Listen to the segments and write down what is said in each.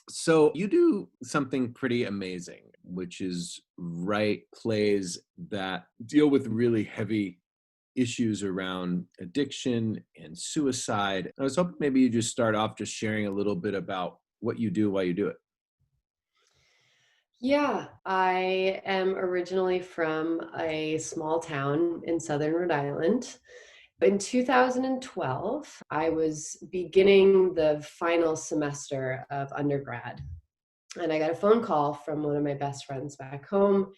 So you do something pretty amazing, which is write plays that deal with really heavy issues around addiction and suicide. I was hoping maybe you just start off just sharing a little bit about what you do while you do it. Yeah, I am originally from a small town in southern Rhode Island. In 2012, I was beginning the final semester of undergrad, and I got a phone call from one of my best friends back home.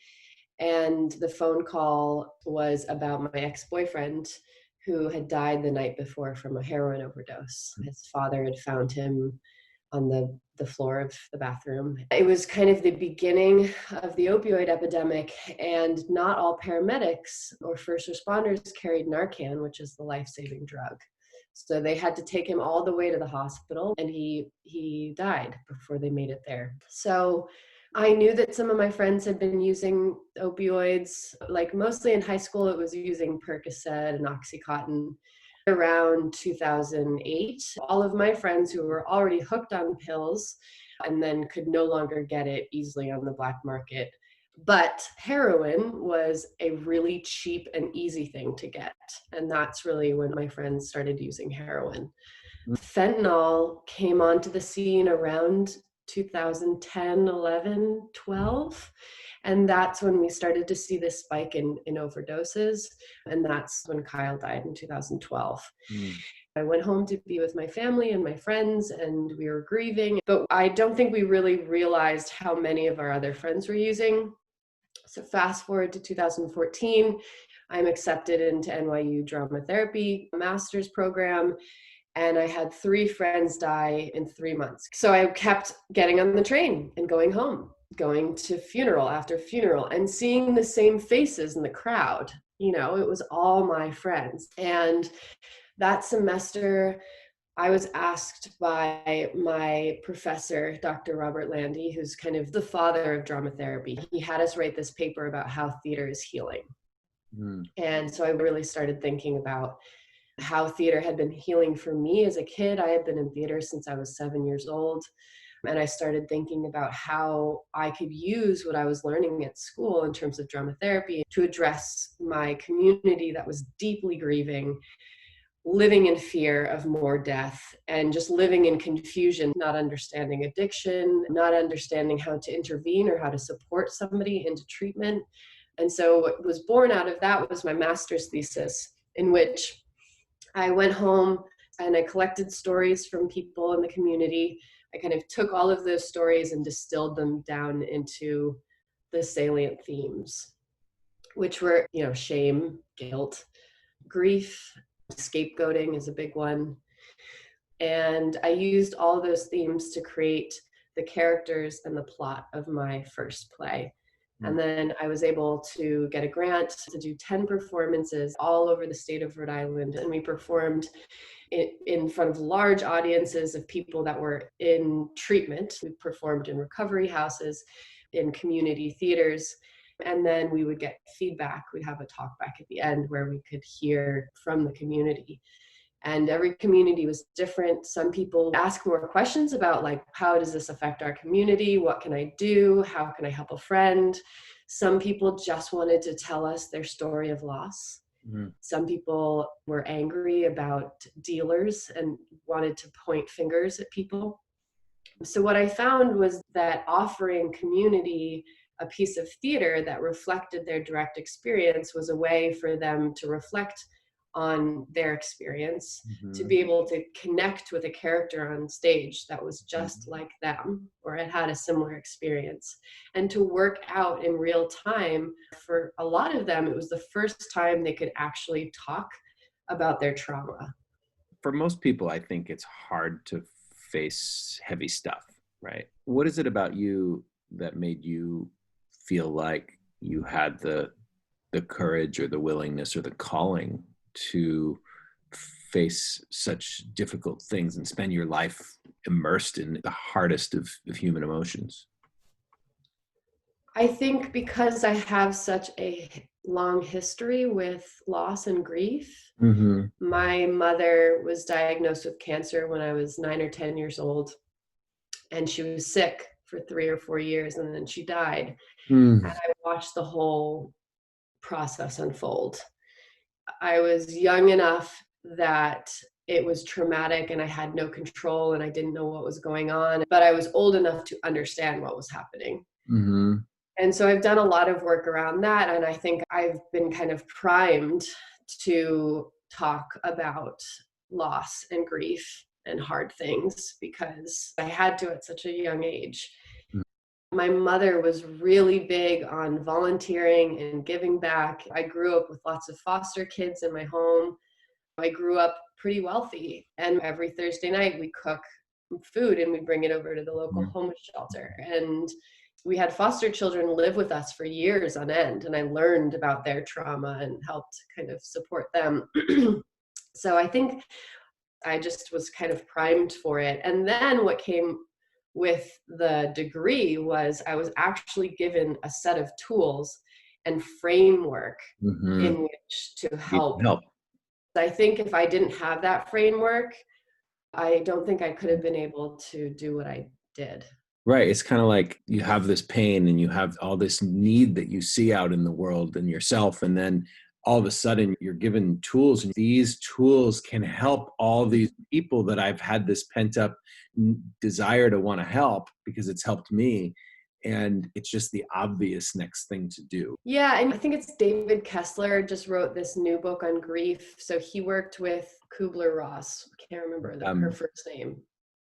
And the phone call was about my ex boyfriend who had died the night before from a heroin overdose. His father had found him on the floor of the bathroom. It was kind of the beginning of the opioid epidemic, and not all paramedics or first responders carried Narcan, which is the life-saving drug. So they had to take him all the way to the hospital, and he died before they made it there. So I knew that some of my friends had been using opioids, like mostly in high school, it was using Percocet and Oxycontin. Around 2008, all of my friends who were already hooked on pills and then could no longer get it easily on the black market. But heroin was a really cheap and easy thing to get. And that's really when my friends started using heroin. Mm. Fentanyl came onto the scene around 2010, 11, 12. And that's when we started to see this spike in overdoses. And that's when Kyle died in 2012. Mm. I went home to be with my family and my friends, and we were grieving. But I don't think we really realized how many of our other friends were using. So fast forward to 2014, I'm accepted into NYU drama therapy master's program, and I had 3 friends die in 3 months. So I kept getting on the train and going home, going to funeral after funeral and seeing the same faces in the crowd. You know, it was all my friends. And that semester, I was asked by my professor, Dr. Robert Landy, who's kind of the father of drama therapy. He had us write this paper about how theater is healing. Mm. And so I really started thinking about how theater had been healing for me as a kid. I had been in theater since I was 7 years old. And I started thinking about how I could use what I was learning at school in terms of drama therapy to address my community that was deeply grieving, living in fear of more death, and just living in confusion, not understanding addiction, not understanding how to intervene or how to support somebody into treatment. And so what was born out of that was my master's thesis, in which I went home and I collected stories from people in the community. I kind of took all of those stories and distilled them down into the salient themes, which were, shame, guilt, grief, scapegoating is a big one. And I used all of those themes to create the characters and the plot of my first play. Mm. And then I was able to get a grant to do 10 performances all over the state of Rhode Island. And we performed in front of large audiences of people that were in treatment. We performed in recovery houses, in community theaters, and then we would get feedback. We'd have a talk back at the end where we could hear from the community. And every community was different. Some people ask more questions about, like, how does this affect our community? What can I do? How can I help a friend? Some people just wanted to tell us their story of loss. Mm. Some people were angry about dealers and wanted to point fingers at people. So what I found was that offering community a piece of theater that reflected their direct experience was a way for them to reflect on their experience, to Mhm. be able to connect with a character on stage that was just Mhm. like them or had a similar experience, and to work out in real time. For a lot of them, it was the first time they could actually talk about their trauma. For most people, I think it's hard to face heavy stuff, right? What is it about you that made you feel like you had the courage or the willingness or the calling to face such difficult things and spend your life immersed in the hardest of human emotions? I think because I have such a long history with loss and grief. Mhm. My mother was diagnosed with cancer when I was 9 or 10 years old. and she was sick for 3 or 4 years, and then she died. Mm. And I watched the whole process unfold. I was young enough that it was traumatic and I had no control and I didn't know what was going on, but I was old enough to understand what was happening. Hmm. And so I've done a lot of work around that. And I think I've been kind of primed to talk about loss and grief and hard things because I had to at such a young age. My mother was really big on volunteering and giving back. I grew up with lots of foster kids in my home. I grew up pretty wealthy, and every Thursday night we cook food and we bring it over to the local homeless shelter. And we had foster children live with us for years on end, and I learned about their trauma and helped kind of support them. So I think I just was kind of primed for it. And then what came with the degree was I was actually given a set of tools and framework Hmm. in which to Need help. help. I think if I didn't have that framework, I don't think I could have been able to do what I did. Right. It's kind of like you have this pain and you have all this need that you see out in the world and yourself. And then all of a sudden you're given tools, and these tools can help all these people that I've had this pent up desire to want to help because it's helped me. And it's just the obvious next thing to do. Yeah, and I think it's David Kessler just wrote this new book on grief. So he worked with Kubler-Ross. I can't remember her Um, first name.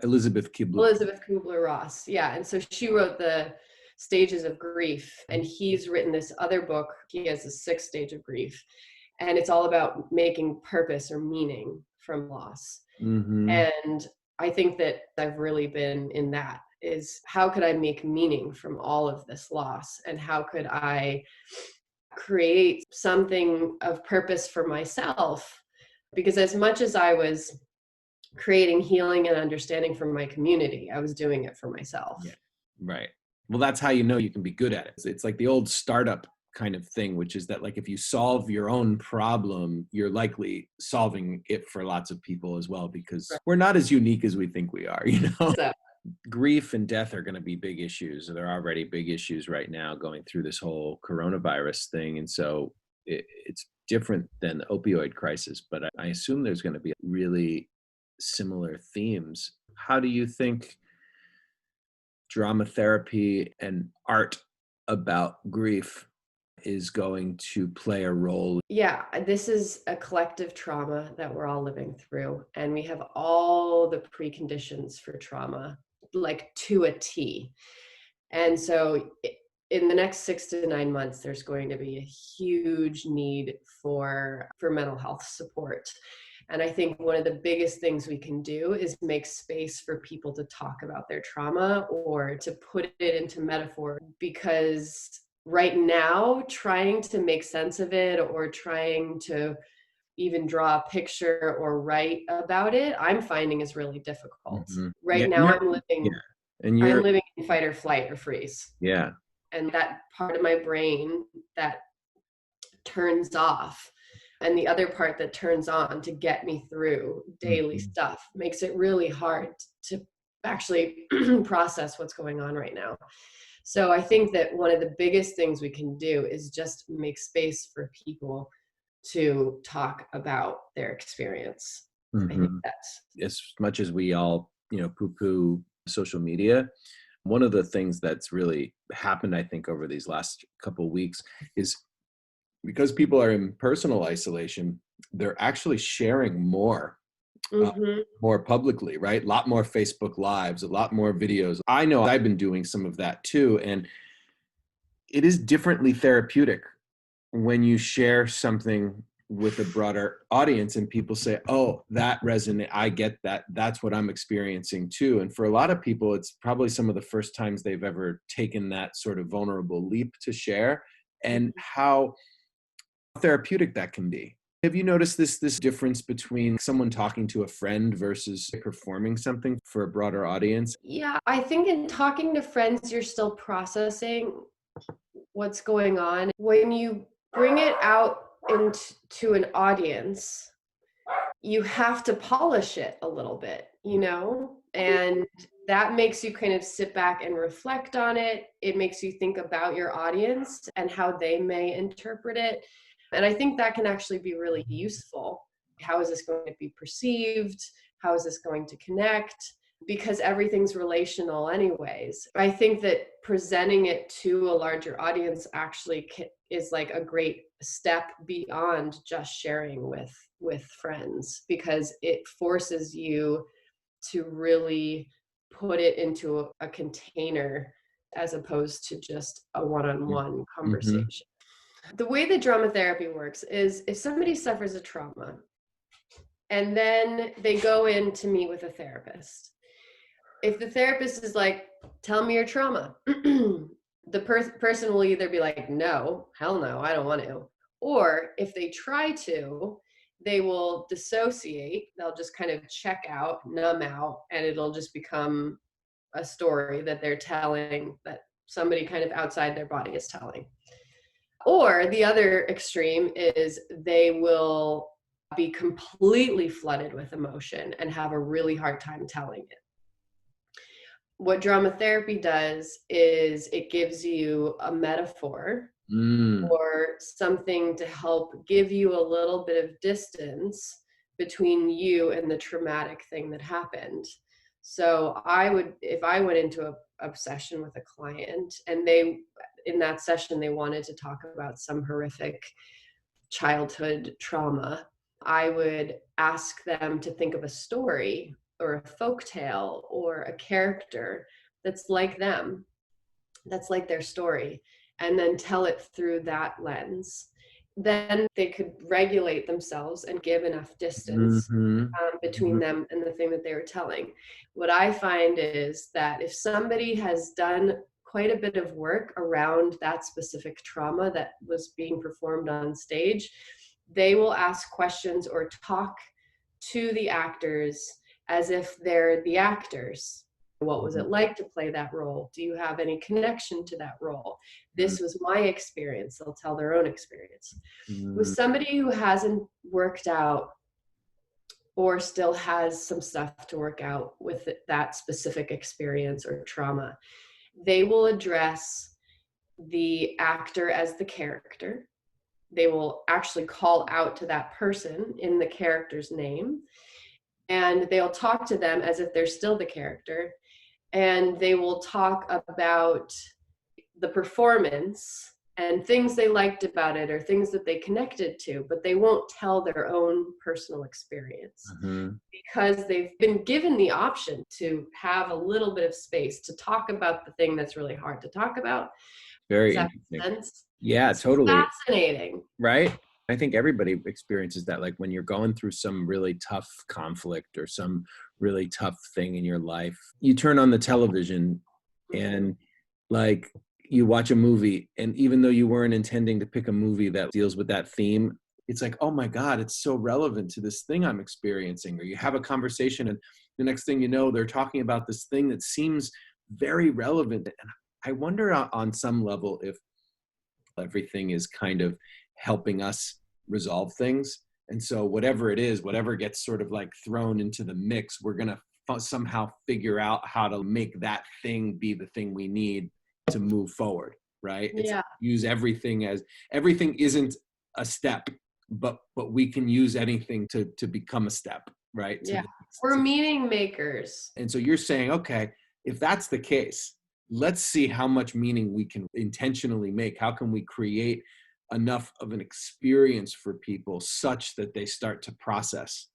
Elizabeth Kibler. Elizabeth Kubler-Ross. Yeah, and so she wrote the stages of grief, and he's written this other book. He has a sixth stage of grief, and it's all about making purpose or meaning from loss. Hmm. And I think that I've really been in that, is how could I make meaning from all of this loss, and how could I create something of purpose for myself? Because as much as I was creating healing and understanding from my community, I was doing it for myself. Yeah. Right. Well, that's how you know you can be good at it. It's like the old startup kind of thing, which is that like if you solve your own problem, you're likely solving it for lots of people as well, because Right. we're not as unique as we think we are, you know? So, Grief and death are going to be big issues. They're already big issues right now going through this whole coronavirus thing. And so it's different than the opioid crisis, but I assume there's going to be really similar themes. How do you think drama therapy and art about grief is going to play a role? yeah, this is a collective trauma that we're all living through, and we have all the preconditions for trauma, like to a T. And so in the next 6 to 9 months, there's going to be a huge need for mental health support. And I think one of the biggest things we can do is make space for people to talk about their trauma or to put it into metaphor. Because right now, trying to make sense of it or trying to even draw a picture or write about it, I'm finding is really difficult. Hmm. Yeah, Right and now, yeah, and I'm you're, living in fight or flight or freeze. yeah. And that part of my brain that turns off and the other part that turns on to get me through daily Mhm. stuff makes it really hard to actually process what's going on right now. So I think that one of the biggest things we can do is just make space for people to talk about their experience. I think Mhm. that's As much as we all, poo-poo social media, one of the things that's really happened, I think, over these last couple weeks is because people are in personal isolation, they're actually sharing uh, mhm. more publicly, right? A lot more Facebook lives, a lot more videos. I know I've been doing some of that too, and it is differently therapeutic when you share something with a broader audience and people say, oh, that resonates, I get that, that's what I'm experiencing too. And for a lot of people, it's probably some of the first times they've ever taken that sort of vulnerable leap to share, and how therapeutic that can be. Have you noticed this difference between someone talking to a friend versus performing something for a broader audience? Yeah, I think in talking to friends, you're still processing what's going on. When you bring it out into an audience, you have to polish it a little bit, you know? And that makes you kind of sit back and reflect on it. It makes you think about your audience and how they may interpret it. And I think that can actually be really useful. How is this going to be perceived? How is this going to connect? Because everything's relational anyways. I think that presenting it to a larger audience actually is like a great step beyond just sharing with friends, because it forces you to really put it into a container as opposed to just a one-on-one Mm-hmm. conversation. The way that drama therapy works is if somebody suffers a trauma and then they go in to meet with a therapist, if the therapist is like, tell me your trauma, the person will either be like, no, hell no, I don't want to. Or if they try to, they will dissociate. They'll just kind of check out, numb out, and it'll just become a story that they're telling, that somebody kind of outside their body is telling. Or the other extreme is they will be completely flooded with emotion and have a really hard time telling it. What drama therapy does is it gives you a metaphor Mm. or something to help give you a little bit of distance between you and the traumatic thing that happened. So if I went into a session with a client and in that session, they wanted to talk about some horrific childhood trauma, I would ask them to think of a story or a folk tale or a character that's like them, that's like their story, and then tell it through that lens. Then they could regulate themselves and give enough distance Mm-hmm. between them and the thing that they were telling. What I find is that if somebody has done quite a bit of work around that specific trauma that was being performed on stage, they will ask questions or talk to the actors as if they're the actors. What was it like to play that role? Do you have any connection to that role? This was my experience. They'll tell their own experience. With Mm-hmm. somebody who hasn't worked out or still has some stuff to work out with that specific experience or trauma, they will address the actor as the character. They will actually call out to that person in the character's name, and they'll talk to them as if they're still the character, and they will talk about the performance and things they liked about it or things that they connected to, but they won't tell their own personal experience Mm-hmm. because they've been given the option to have a little bit of space to talk about the thing that's really hard to talk about. Does Very that interesting. make sense? Yeah, It's totally. fascinating. Right? I think everybody experiences that. Like when you're going through some really tough conflict or some really tough thing in your life, you turn on the television Mhm. and like you watch a movie, and even though you weren't intending to pick a movie that deals with that theme, it's like, oh my God, it's so relevant to this thing I'm experiencing. Or you have a conversation, and the next thing you know, they're talking about this thing that seems very relevant. And I wonder on some level if everything is kind of helping us resolve things. And so whatever it is, whatever gets sort of like thrown into the mix, we're going to somehow figure out how to make that thing be the thing we need to move forward, right? It's Yeah, use everything as everything isn't a step, but we can use anything to become a step, right? yeah. We're To, meaning makers. and so you're saying, okay, if that's the case, let's see how much meaning we can intentionally make. How can we create enough of an experience for people such that they start to process?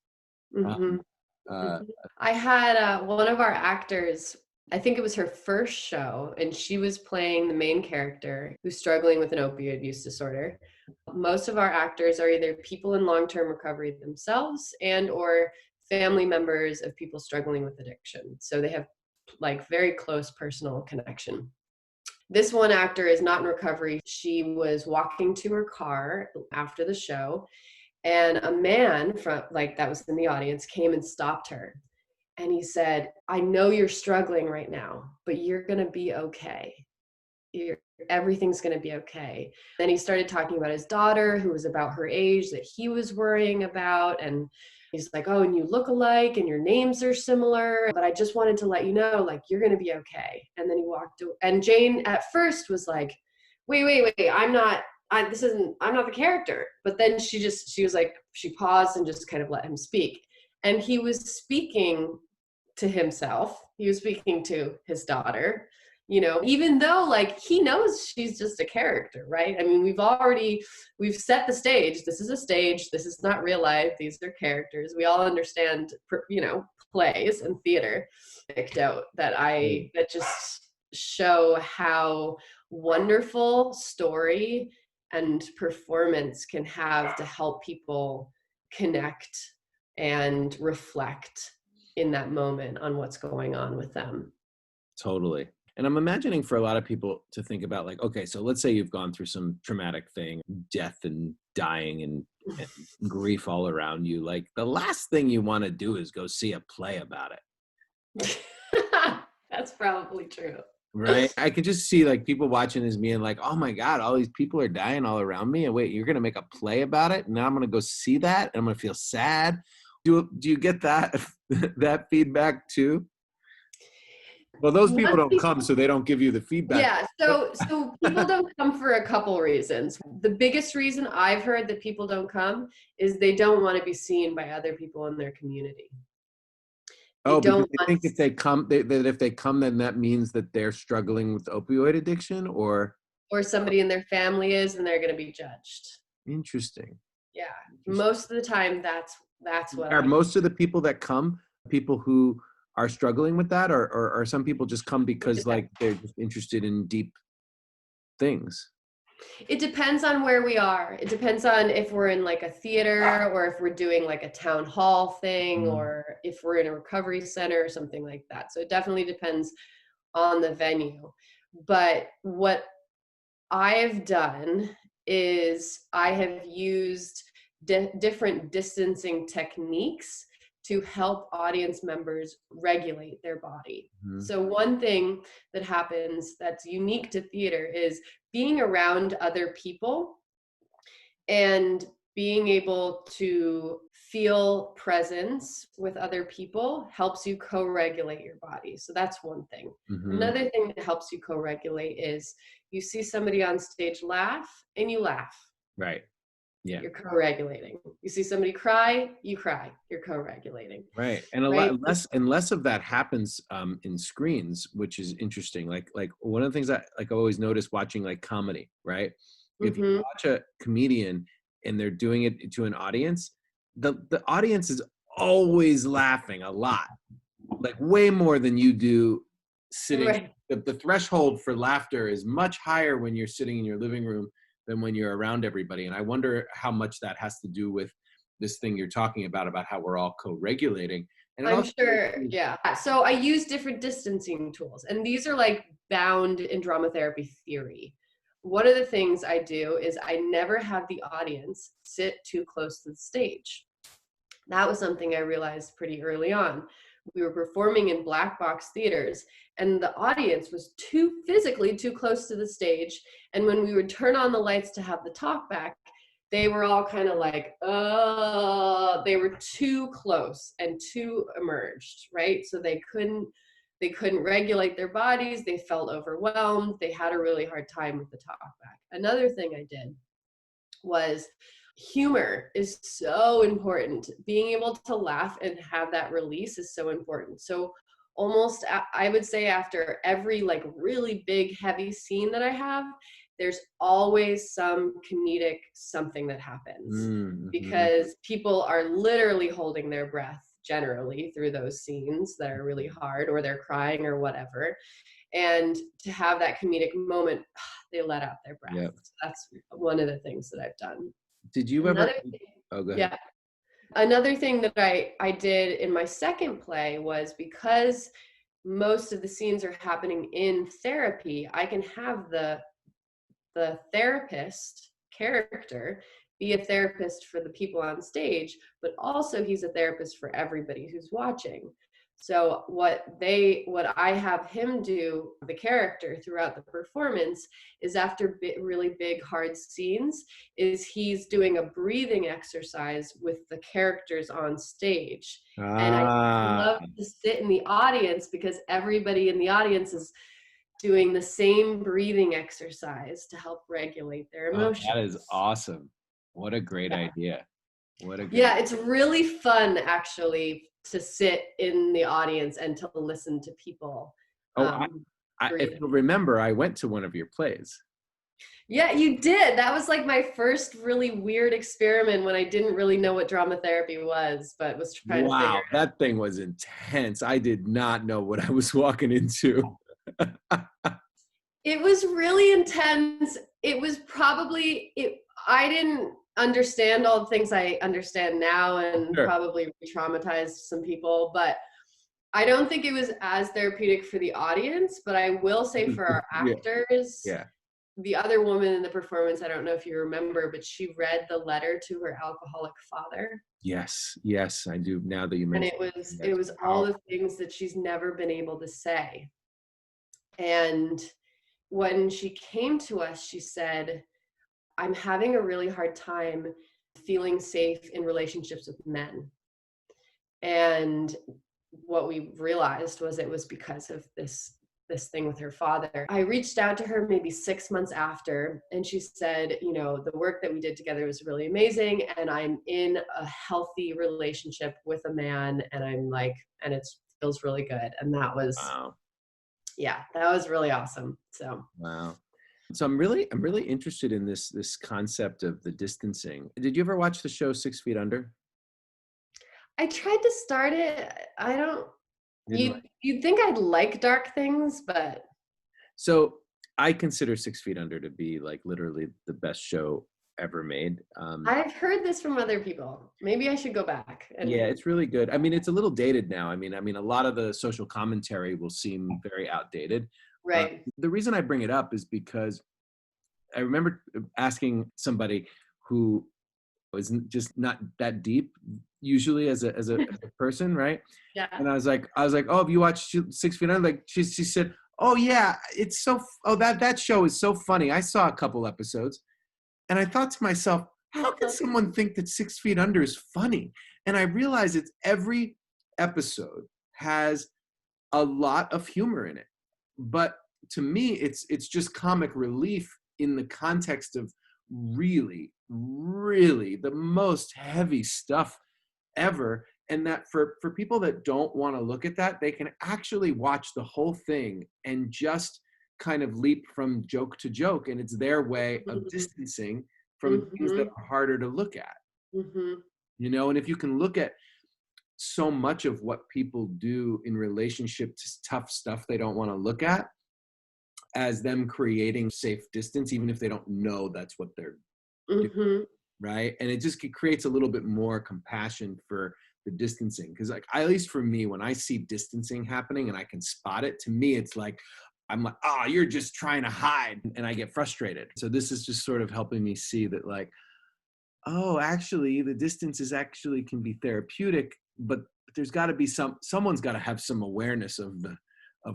Hmm. Um, uh, I had one of our actors, I think it was her first show, and she was playing the main character who's struggling with an opioid use disorder. Most of our actors are either people in long-term recovery themselves and or family members of people struggling with addiction. So they have like very close personal connection. This one actor is not in recovery. She was walking to her car after the show, and a man from like that was in the audience came and stopped her, and he said, I know you're struggling right now, but you're going to be okay. You're, everything's going to be okay. Then he started talking about his daughter, who was about her age, that he was worrying about. And He's like, oh, and you look alike and your names are similar, but I just wanted to let you know, like, you're going to be okay. And then he walked away. And Jane at first was like, wait, I'm not the character. But then she was like, she paused and just kind of let him speak. And he was speaking to himself. He was speaking to his daughter, even though like he knows she's just a character, right? I mean, we've set the stage. This is a stage. This is not real life. These are characters. We all understand, plays and theater anecdote that just show how wonderful story and performance can have to help people connect and reflect in that moment on what's going on with them. Totally. And I'm imagining for a lot of people to think about, like, okay, so let's say you've gone through some traumatic thing, death and dying and grief all around you. Like, the last thing you want to do is go see a play about it. That's probably true. Right? I could just see like people watching this being like, oh my God, all these people are dying all around me. And wait, you're going to make a play about it? And now I'm going to go see that and I'm going to feel sad. Do you get that, that feedback too? Well, those people don't come, so they don't give you the feedback. Yeah, so people don't come for a couple reasons. The biggest reason I've heard that people don't come is they don't want to be seen by other people in their community. Oh, because they think if they come, that if they come, then that means that they're struggling with opioid addiction, or somebody in their family is, and they're going to be judged. Interesting. Yeah, most of the time, that's what. Are most of the people that come people who are struggling with that, or some people just come because like they're just interested in deep things? It depends on where we are. It depends on if we're in like a theater or if we're doing like a town hall thing or if we're in a recovery center or something like that. So it definitely depends on the venue. But what I've done is I have used different distancing techniques to help audience members regulate their body. So one thing that happens that's unique to theater is being around other people and being able to feel presence with other people helps you co-regulate your body. So that's one thing. Another thing that helps you co-regulate is you see somebody on stage laugh and you laugh. Right. Yeah. You're co-regulating. You see somebody cry, you cry. You're co-regulating. Right. And a lot less of that happens in screens, which is interesting. Like one of the things that like I always notice watching like comedy, right? If you watch a comedian and they're doing it to an audience, the audience is always laughing a lot, like way more than you do sitting. Right. The threshold for laughter is much higher when you're sitting in your living room than when you're around everybody. And I wonder how much that has to do with this thing you're talking about how we're all co-regulating. And I'm sure, yeah. So I use different distancing tools, and these are like bound in drama therapy theory. One of the things I do is I never have the audience sit too close to the stage. That was something I realized pretty early on. We were performing in black box theaters and the audience was physically too close to the stage. And when we would turn on the lights to have the talk back, they were all kind of like, they were too close and too emerged, right? So they couldn't regulate their bodies. They felt overwhelmed. They had a really hard time with the talk back. Another thing I did was humor is so important. Being able to laugh and have that release is so important. So almost, I would say after every like really big, heavy scene that I have, there's always some comedic something that happens because people are literally holding their breath generally through those scenes that are really hard, or they're crying or whatever. And to have that comedic moment, they let out their breath. Yep. So that's one of the things that I've done. Did you ever? Oh, go ahead. Yeah. Another thing that I did in my second play was, because most of the scenes are happening in therapy, I can have the therapist character be a therapist for the people on stage, but also he's a therapist for everybody who's watching. So what I have him do, the character throughout the performance, is after really big hard scenes, is he's doing a breathing exercise with the characters on stage. And I Ah, love to sit in the audience because everybody in the audience is doing the same breathing exercise to help regulate their oh, that emotions. is awesome. What a great Yeah. idea. What a great. Yeah, it's really fun actually to sit in the audience and to listen to people Oh, if breathe. you remember, I went to one of your plays. Yeah, you did. That was like my first really weird experiment when I didn't really know what drama therapy was, but was trying to figure Wow, that thing was intense. I did not know what I was walking into. it. It was really intense. It was probably it. I didn't understand all the things I understand now, and Sure. probably traumatized some people, but I don't think it was as therapeutic for the audience, but I will say for our Yeah, actors, yeah. the other woman in the performance, I don't know if you remember, but she read the letter to her alcoholic father. Yes, yes, I do. Now that you And mention it that's was all powerful. the things that she's never been able to say. And when she came to us, she said, I'm having a really hard time feeling safe in relationships with men. And what we realized was it was because of this thing with her father. I reached out to her maybe 6 months after, and she said, you know, the work that we did together was really amazing, and I'm in a healthy relationship with a man, and I'm like, and it feels really good. And that was, Wow, yeah, that was really awesome. So wow. So I'm really interested in this concept of the distancing. Did you ever watch the show 6 Feet Under? I tried to start it. I don't, Didn't you'd think I'd like dark things, but So I consider 6 Feet Under to be like literally the best show ever made. I've heard this from other people. Maybe I should go back Yeah, and it's really good. I mean, it's a little dated now. I mean, a lot of the social commentary will seem very outdated. right. The reason I bring it up is because I remember asking somebody who was just not that deep, usually as a person, right? Yeah. And I was like, oh, have you watched 6 Feet Under? Like she said, oh yeah, it's so. Oh, that show is so funny. I saw a couple episodes. And I thought to myself, how could someone think that 6 Feet Under is funny? And I realized it's every episode has a lot of humor in it. But to me, it's just comic relief in the context of really, really the most heavy stuff ever. And that for people that don't want to look at that, they can actually watch the whole thing and just kind of leap from joke to joke. And it's their way of Mhm. distancing from things that Mhm. are harder to look at, Mhm. and if you can look at so much of what people do in relationship to tough stuff they don't want to look at as them creating safe distance, even if they don't know that's what they're doing, Mhm. right? And it just creates a little bit more compassion for the distancing. Because like at least for me, when I see distancing happening and I can spot it, to me it's like I'm like, oh, you're just trying to hide, and I get frustrated. So this is just sort of helping me see that, like, oh, actually the distance is actually can be therapeutic, but there's got to be someone's got to have some awareness of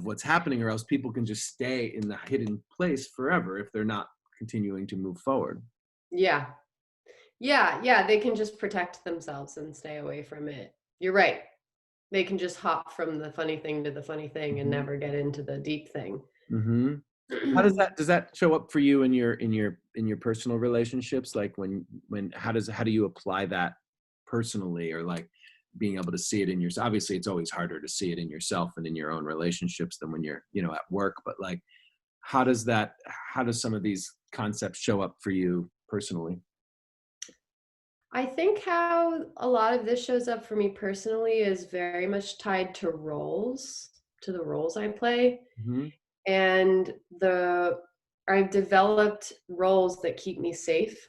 what's happening, or else people can just stay in the hidden place forever if they're not continuing to move forward. Yeah. Yeah, yeah, they can just protect themselves and stay away from it. You're right. They can just hop from the funny thing to the funny thing and Hmm. never get into the deep thing. Hmm. How does that show up for you in your personal relationships? Like how do you apply that personally, or like being able to see it in yourself? Obviously, it's always harder to see it in yourself and in your own relationships than when you're at work. But like, how does some of these concepts show up for you personally? I think how a lot of this shows up for me personally is very much tied to roles, to the roles I play. Hmm. And I've developed roles that keep me safe,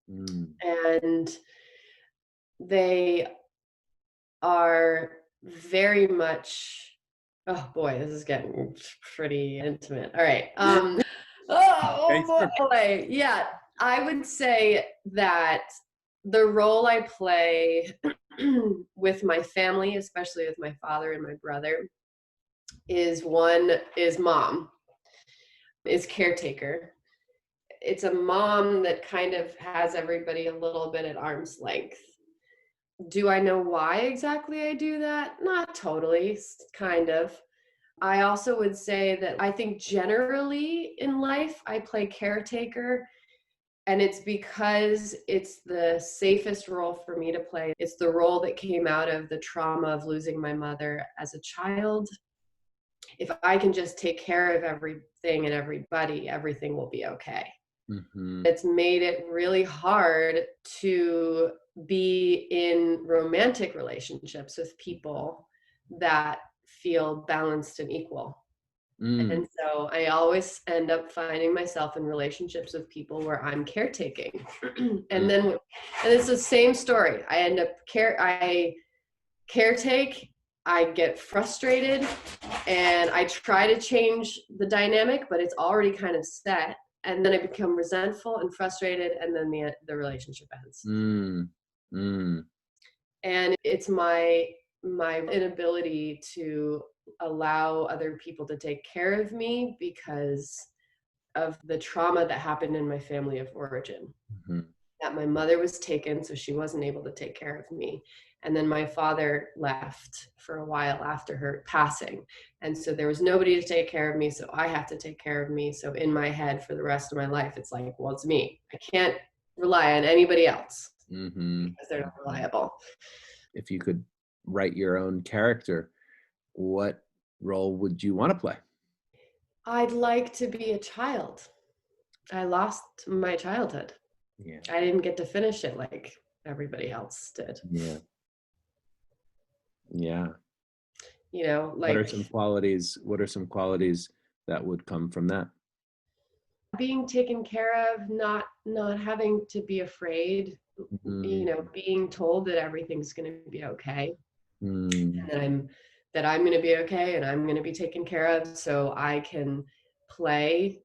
Mm. and they are very much, oh boy, this is getting pretty intimate. All right. Okay, Oh sure. boy. Yeah. I would say that the role I play with my family, especially with my father and my brother, is mom, is caretaker. It's a mom that kind of has everybody a little bit at arm's length. Do I know why exactly I do that? Not totally, kind of. I also would say that I think generally in life, I play caretaker, and it's because it's the safest role for me to play. It's the role that came out of the trauma of losing my mother as a child. If I can just take care of everything and everybody, everything will be okay. Mm-hmm. It's made it really hard to be in romantic relationships with people that feel balanced and equal. Mm. And so I always end up finding myself in relationships with people where I'm caretaking. Mm. And it's the same story. I end up I caretake, I get frustrated, and I try to change the dynamic, but it's already kind of set. And then I become resentful and frustrated, and then the relationship ends. Mm. Mm. And it's my inability to allow other people to take care of me because of the trauma that happened in my family of origin. Mm-hmm. That my mother was taken, so she wasn't able to take care of me. And then my father left for a while after her passing. And so there was nobody to take care of me, so I have to take care of me. So in my head for the rest of my life, it's like, well, it's me. I can't rely on anybody else Mm-hmm. because they're not reliable. If you could write your own character, what role would you want to play? I'd like to be a child. I lost my childhood. Yeah. I didn't get to finish it like everybody else did. Yeah. Yeah. You know, What are like some qualities? What are some qualities that would come from that? being taken care of, not having to be afraid, Mm-hmm. you know, being told that everything's going to be okay, Mm. and that I'm going to be okay and I'm going to be taken care of, so I can play.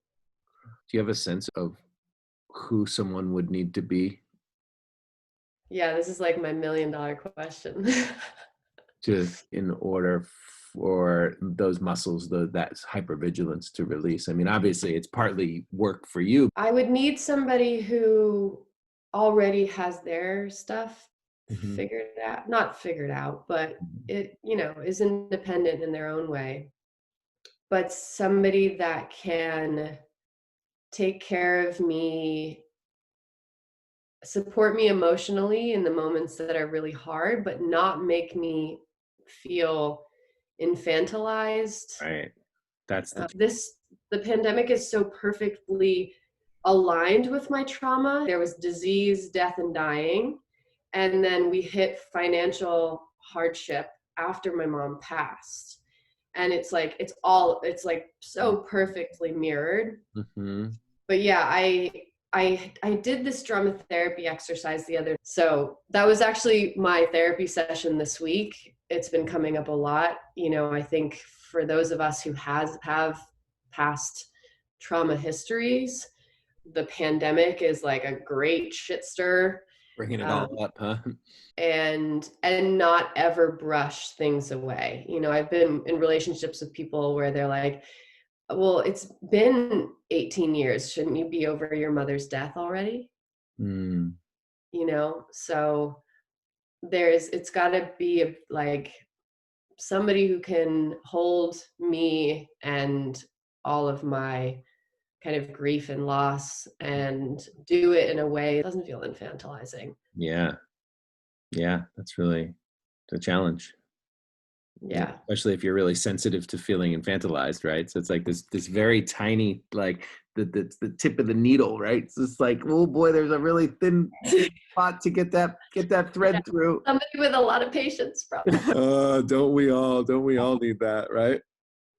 Do you have a sense of who someone would need to be Yeah, this is like my $1,000,000 question. to, in order for those muscles, that hypervigilance to release? I mean, obviously, it's partly work for you. I would need somebody who already has their stuff Mm-hmm. figured out, not figured out, but it, you know, is independent in their own way. But somebody that can take care of me, support me emotionally in the moments that are really hard, but not make me feel infantilized. Right. That's the. This the pandemic is so perfectly aligned with my trauma. There was disease, death, and dying, and then we hit financial hardship after my mom passed. And it's like so perfectly mirrored. Mm-hmm. But yeah, I did this drama therapy exercise the other. So that was actually my therapy session this week. It's been coming up a lot. You know, I think for those of us who have past trauma histories, the pandemic is like a great shit stir. Bringing it Um, all up, huh? and not ever brush things away. You know, I've been in relationships with people where they're like, well, it's been 18 years. Shouldn't you be over your mother's death already? Mm. You know, so it's got to be like somebody who can hold me and all of my kind of grief and loss and do it in a way that doesn't feel infantilizing. Yeah. Yeah. That's really the challenge. Yeah, Yeah. especially if you're really sensitive to feeling infantilized, right? So it's like this very tiny, like the tip of the needle, right? It's just like, oh boy, there's a really thin spot to get that Yeah. thread through. Somebody with a lot of patience, probably. Don't we all? Don't we all need that, right?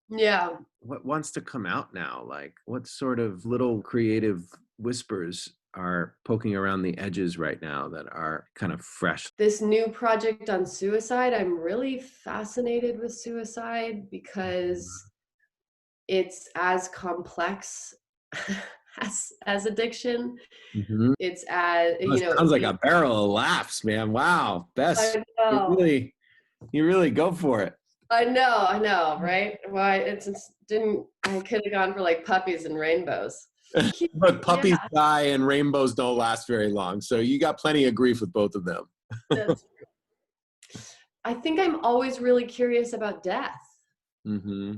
Yeah. What wants to come out now? Like, what sort of little creative whispers are poking around the edges right now that are kind of fresh? This new project on suicide, I'm really fascinated with suicide because it's as complex as addiction. Mm-hmm. It's as, That sounds like a barrel of laughs, man. Wow, Bess, I know. you really go for it. I know, right? Why it just didn't. I could have gone for like puppies and rainbows. But Yeah, puppies die and rainbows don't last very long, so you got plenty of grief with both of them. that's. I think I'm always really curious about death, Mm-hmm.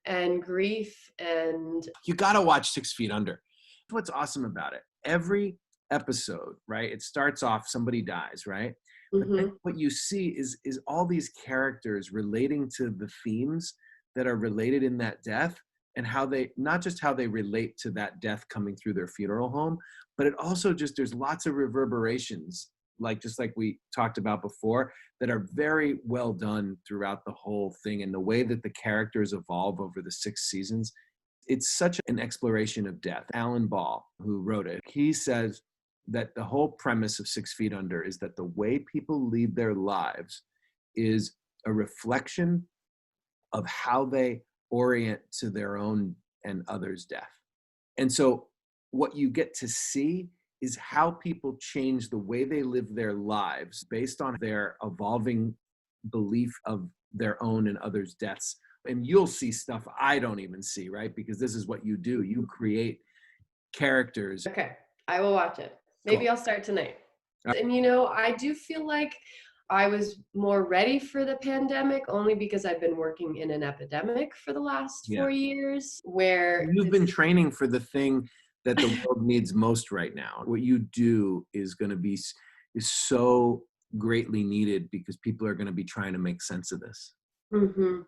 and grief, and You got to watch 6 Feet Under. What's awesome about it? Every episode, right? It starts off somebody dies, right? But then mhm. what you see is all these characters relating to the themes that are related in that death, and how they, not just how they relate to that death coming through their funeral home, but it also just, there's lots of reverberations, like just like we talked about before, that are very well done throughout the whole thing, and the way that the characters evolve over the 6 seasons. It's such an exploration of death. Alan Ball, who wrote it, he says that the whole premise of 6 Feet Under is that the way people lead their lives is a reflection of how they orient to their own and others' death. And so what you get to see is how people change the way they live their lives based on their evolving belief of their own and others' deaths. And you'll see stuff I don't even see, right? Because this is what you do. You create characters. Okay, I will watch it. Maybe Cool. I'll start tonight. And I do feel like I was more ready for the pandemic only because I've been working in an epidemic for the last Yeah. 4 years, where You've been training for the thing that the world needs most right now. What you do is going to be is so greatly needed because people are going to be trying to make sense of this. hmm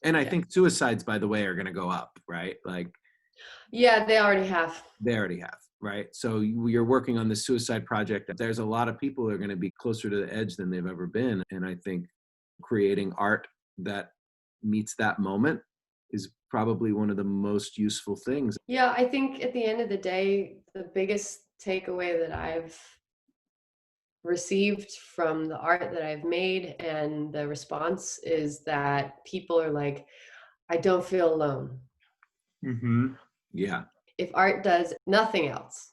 And I yeah, think suicides, by the way, are going to go up, right? Like yeah, they already have. they already have, right? So you're working on the suicide project. There's a lot of people who are going to be closer to the edge than they've ever been. And I think creating art that meets that moment is probably one of the most useful things. Yeah, I think at the end of the day, the biggest takeaway that I've received from the art that I've made and the response is that people are like, I don't feel alone. Mm-hmm. Yeah, If art does nothing else,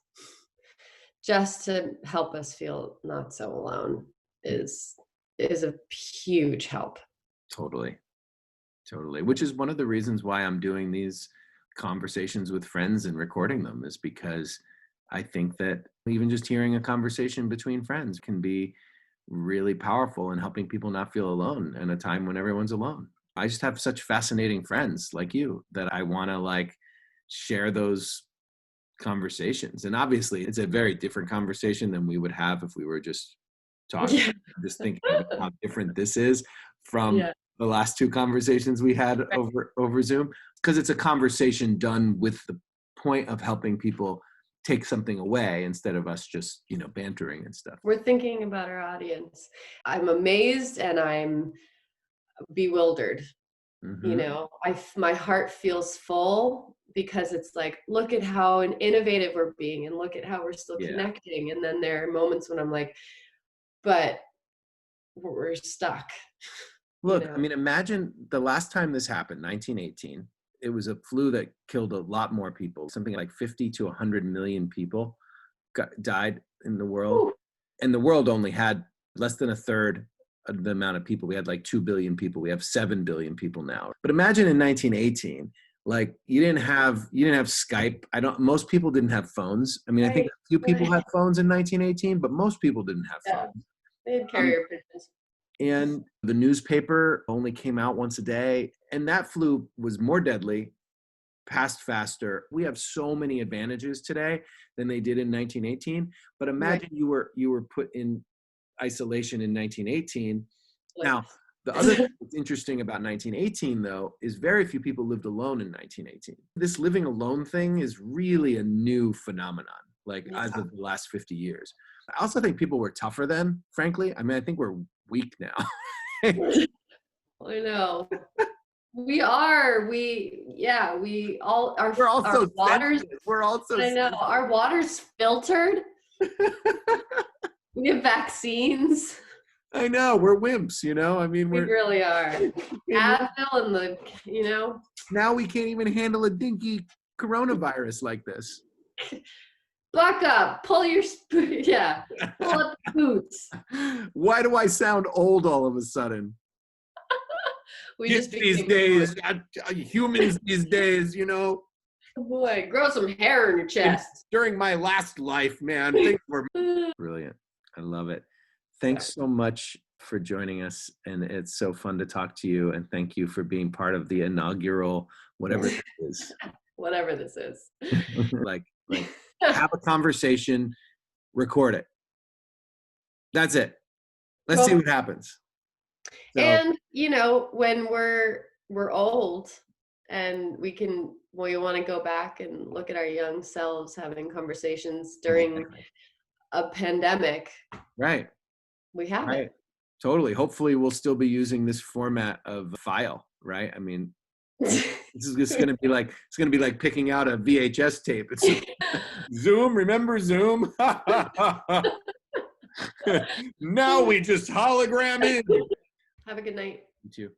just to help us feel not so alone is is a huge help. totally. Totally. Which is one of the reasons why I'm doing these conversations with friends and recording them, is because I think that even just hearing a conversation between friends can be really powerful in helping people not feel alone in a time when everyone's alone. I just have such fascinating friends like you that I want to like share those conversations. And obviously it's a very different conversation than we would have if we were just talking. Yeah. I'm just thinking about how different this is from Yeah. the last two conversations we had Right. over Zoom, because it's a conversation done with the point of helping people take something away instead of us just, bantering and stuff. We're thinking about our audience. I'm amazed and I'm bewildered. Mm-hmm. My heart feels full because it's like, look at how innovative we're being and look at how we're still Yeah. connecting. And then there are moments when I'm like, but we're stuck, you Look, I know. mean, imagine the last time this happened, 1918. It was a flu that killed a lot more people, something like 50 to 100 million people died in the world. Whew. And the world only had less than a third of the amount of people. We had like 2 billion people. We have 7 billion people now. But imagine in 1918, like you didn't have Skype. Most people didn't have phones. I mean, I think Right, a few people right. had phones in 1918, but most people didn't have Yeah, phones. they had Um, carrier pigeons. and the newspaper only came out once a day. And that flu was more deadly, passed faster. We have so many advantages today than they did in 1918. But Right. imagine you were put in isolation in 1918. Like, Now, the other thing that's interesting about 1918, though, is very few people lived alone in 1918. This living alone thing is really a new phenomenon, like yeah, as of the last 50 years. I also think people were tougher then, frankly. I mean, I think we're weak now. I know. We are. We all We're all our so waters. sensitive. We're all so I know sensitive. our water's filtered. We have vaccines. I know, we're wimps, I mean, We really are. and Advil and the. now we can't even handle a dinky coronavirus like this? Buck up, yeah, pull up the boots. Why do I sound old all of a sudden? We Kids just these became days, humans these days, boy, grow some hair in your chest. during my last life, man, things were brilliant. I love it. Thanks so much for joining us. And it's so fun to talk to you. And thank you for being part of the inaugural, whatever this is. Whatever this is. like have a conversation, record it. That's it. Let's see what happens. So, and when we're old and we want to go back and look at our young selves having conversations during a pandemic. Right. We have it. Totally. Hopefully we'll still be using this format of file, right? I mean, this is just going to be like, it's going to be like picking out a VHS tape. It's Zoom, remember Zoom? Now we just hologram in. Have a good night. You too.